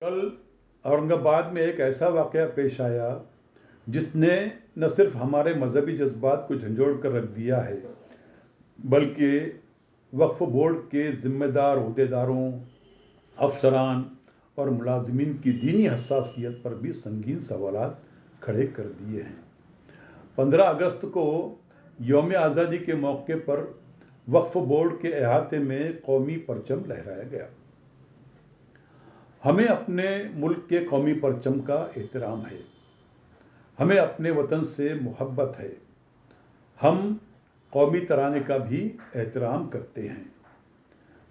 کل اورنگ آباد میں ایک ایسا واقعہ پیش آیا جس نے نہ صرف ہمارے مذہبی جذبات کو جھنجھوڑ کر رکھ دیا ہے بلکہ وقف بورڈ کے ذمہ دار عہدیداروں، افسران اور ملازمین کی دینی حساسیت پر بھی سنگین سوالات کھڑے کر دیے ہیں۔ 15 اگست کو یوم آزادی کے موقع پر وقف بورڈ کے احاطے میں قومی پرچم لہرایا گیا۔ ہمیں اپنے ملک کے قومی پرچم کا احترام ہے، ہمیں اپنے وطن سے محبت ہے، ہم قومی ترانے کا بھی احترام کرتے ہیں،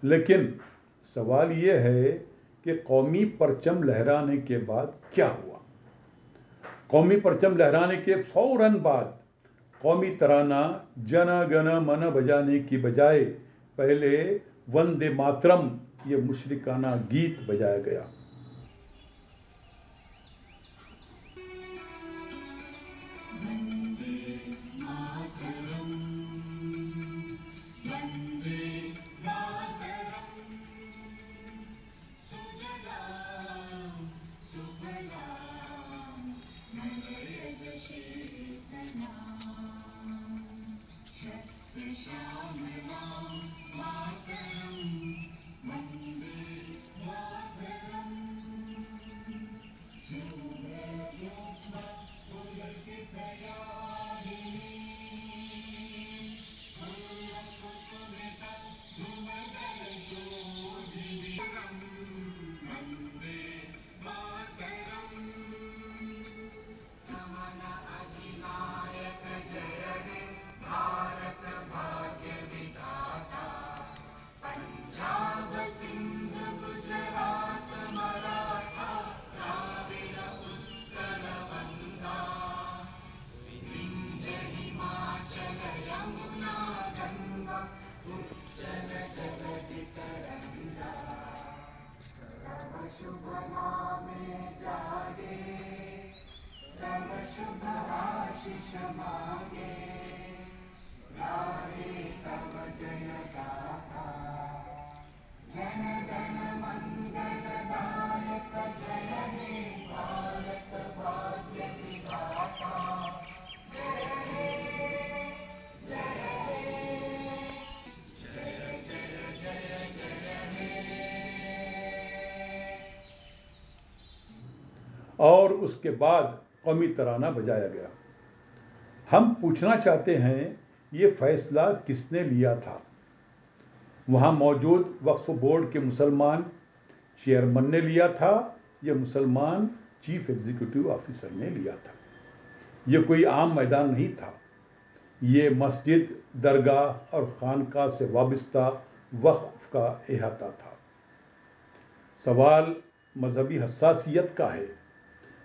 لیکن سوال یہ ہے کہ قومی پرچم لہرانے کے بعد کیا ہوا؟ قومی پرچم لہرانے کے فوراً بعد قومی ترانہ جن گن من بجانے کی بجائے پہلے وندے ماترم یہ مشرکانہ گیت بجایا گیا۔ اور اس کے بعد قومی ترانہ بجایا گیا۔ ہم پوچھنا چاہتے ہیں یہ فیصلہ کس نے لیا تھا؟ وہاں موجود وقف بورڈ کے مسلمان چیئرمین نے لیا تھا یا مسلمان چیف ایگزیکٹو آفیسر نے لیا تھا؟ یہ کوئی عام میدان نہیں تھا، یہ مسجد، درگاہ اور خانقاہ سے وابستہ وقف کا احاطہ تھا۔ سوال مذہبی حساسیت کا ہے۔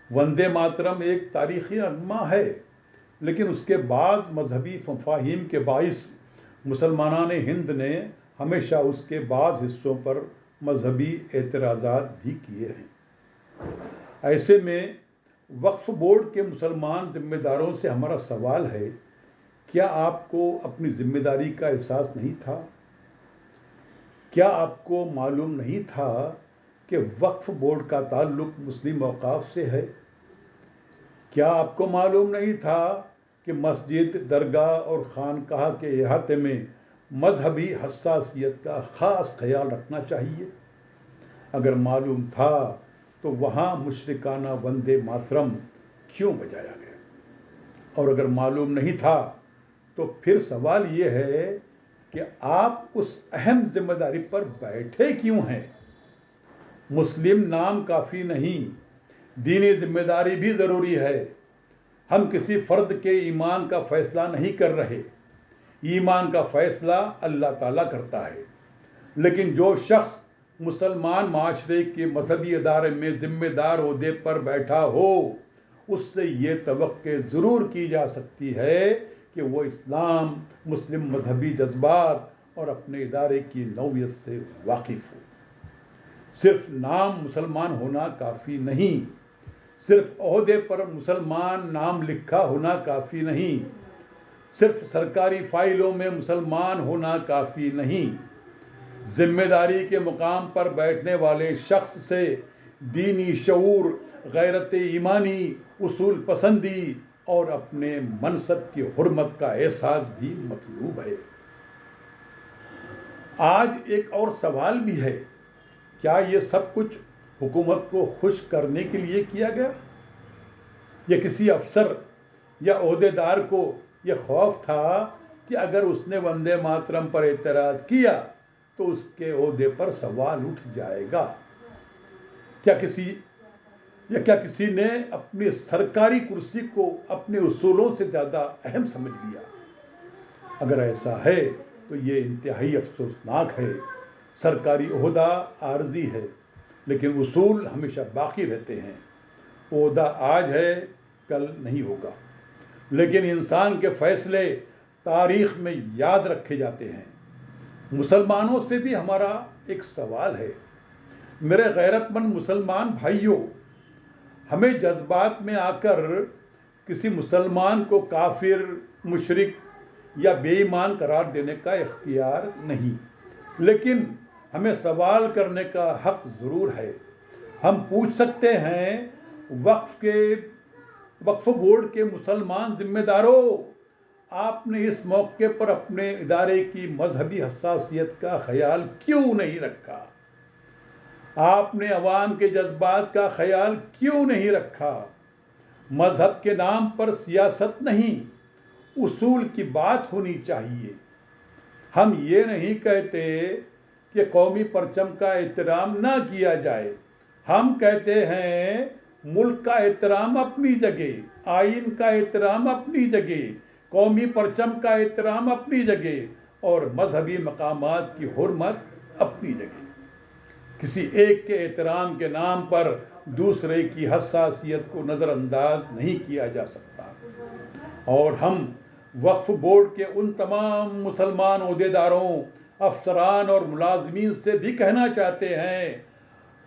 وندے ماترم ایک تاریخی نغمہ ہے، لیکن اس کے بعض مذہبی مفاہیم کے باعث مسلمانان ہند نے ہمیشہ اس کے بعض حصوں پر مذہبی اعتراضات بھی کیے ہیں۔ ایسے میں وقف بورڈ کے مسلمان ذمہ داروں سے ہمارا سوال ہے، کیا آپ کو اپنی ذمہ داری کا احساس نہیں تھا؟ کیا آپ کو معلوم نہیں تھا کہ وقف بورڈ کا تعلق مسلم اوقاف سے ہے؟ کیا آپ کو معلوم نہیں تھا کہ مسجد، درگاہ اور خانقاہ کے احاطے میں مذہبی حساسیت کا خاص خیال رکھنا چاہیے؟ اگر معلوم تھا تو وہاں مشرکانہ وندے ماترم کیوں بجایا گیا؟ اور اگر معلوم نہیں تھا تو پھر سوال یہ ہے کہ آپ اس اہم ذمہ داری پر بیٹھے کیوں ہیں؟ مسلم نام کافی نہیں، دینی ذمہ داری بھی ضروری ہے۔ ہم کسی فرد کے ایمان کا فیصلہ نہیں کر رہے، ایمان کا فیصلہ اللہ تعالیٰ کرتا ہے، لیکن جو شخص مسلمان معاشرے کے مذہبی ادارے میں ذمہ دار عہدے پر بیٹھا ہو، اس سے یہ توقع ضرور کی جا سکتی ہے کہ وہ اسلام، مسلم مذہبی جذبات اور اپنے ادارے کی نوعیت سے واقف ہو۔ صرف نام مسلمان ہونا کافی نہیں، صرف عہدے پر مسلمان نام لکھا ہونا کافی نہیں، صرف سرکاری فائلوں میں مسلمان ہونا کافی نہیں۔ ذمہ داری کے مقام پر بیٹھنے والے شخص سے دینی شعور، غیرت ایمانی، اصول پسندی اور اپنے منصب کی حرمت کا احساس بھی مطلوب ہے۔ آج ایک اور سوال بھی ہے، کیا یہ سب کچھ حکومت کو خوش کرنے کے لیے کیا گیا؟ یا کسی افسر یا عہدیدار کو یہ خوف تھا کہ اگر اس نے وندے ماترم پر اعتراض کیا تو اس کے عہدے پر سوال اٹھ جائے گا؟ کیا کسی نے اپنی سرکاری کرسی کو اپنے اصولوں سے زیادہ اہم سمجھ لیا؟ اگر ایسا ہے تو یہ انتہائی افسوسناک ہے۔ سرکاری عہدہ عارضی ہے، لیکن اصول ہمیشہ باقی رہتے ہیں۔ عہدہ آج ہے، کل نہیں ہوگا، لیکن انسان کے فیصلے تاریخ میں یاد رکھے جاتے ہیں۔ مسلمانوں سے بھی ہمارا ایک سوال ہے، میرے غیرت مند مسلمان بھائیوں، ہمیں جذبات میں آ کر کسی مسلمان کو کافر، مشرک یا بے ایمان قرار دینے کا اختیار نہیں، لیکن ہمیں سوال کرنے کا حق ضرور ہے۔ ہم پوچھ سکتے ہیں، وقف بورڈ کے مسلمان ذمہ داروں، آپ نے اس موقع پر اپنے ادارے کی مذہبی حساسیت کا خیال کیوں نہیں رکھا؟ آپ نے عوام کے جذبات کا خیال کیوں نہیں رکھا؟ مذہب کے نام پر سیاست نہیں، اصول کی بات ہونی چاہیے۔ ہم یہ نہیں کہتے کہ قومی پرچم کا احترام نہ کیا جائے، ہم کہتے ہیں ملک کا احترام اپنی جگہ، آئین کا احترام اپنی جگہ، قومی پرچم کا احترام اپنی جگہ اور مذہبی مقامات کی حرمت اپنی جگہ۔ کسی ایک کے احترام کے نام پر دوسرے کی حساسیت کو نظر انداز نہیں کیا جا سکتا۔ اور ہم وقف بورڈ کے ان تمام مسلمان عہدیداروں، افسران اور ملازمین سے بھی کہنا چاہتے ہیں،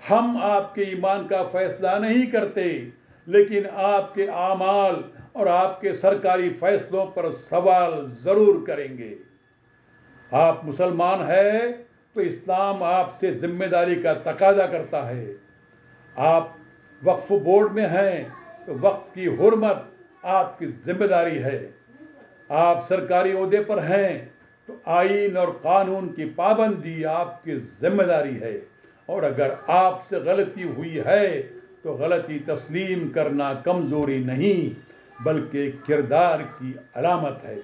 ہم آپ کے ایمان کا فیصلہ نہیں کرتے، لیکن آپ کے اعمال اور آپ کے سرکاری فیصلوں پر سوال ضرور کریں گے۔ آپ مسلمان ہیں تو اسلام آپ سے ذمہ داری کا تقاضا کرتا ہے۔ آپ وقف بورڈ میں ہیں تو وقف کی حرمت آپ کی ذمہ داری ہے۔ آپ سرکاری عہدے پر ہیں تو آئین اور قانون کی پابندی آپ کی ذمہ داری ہے، اور اگر آپ سے غلطی ہوئی ہے تو غلطی تسلیم کرنا کمزوری نہیں بلکہ کردار کی علامت ہے۔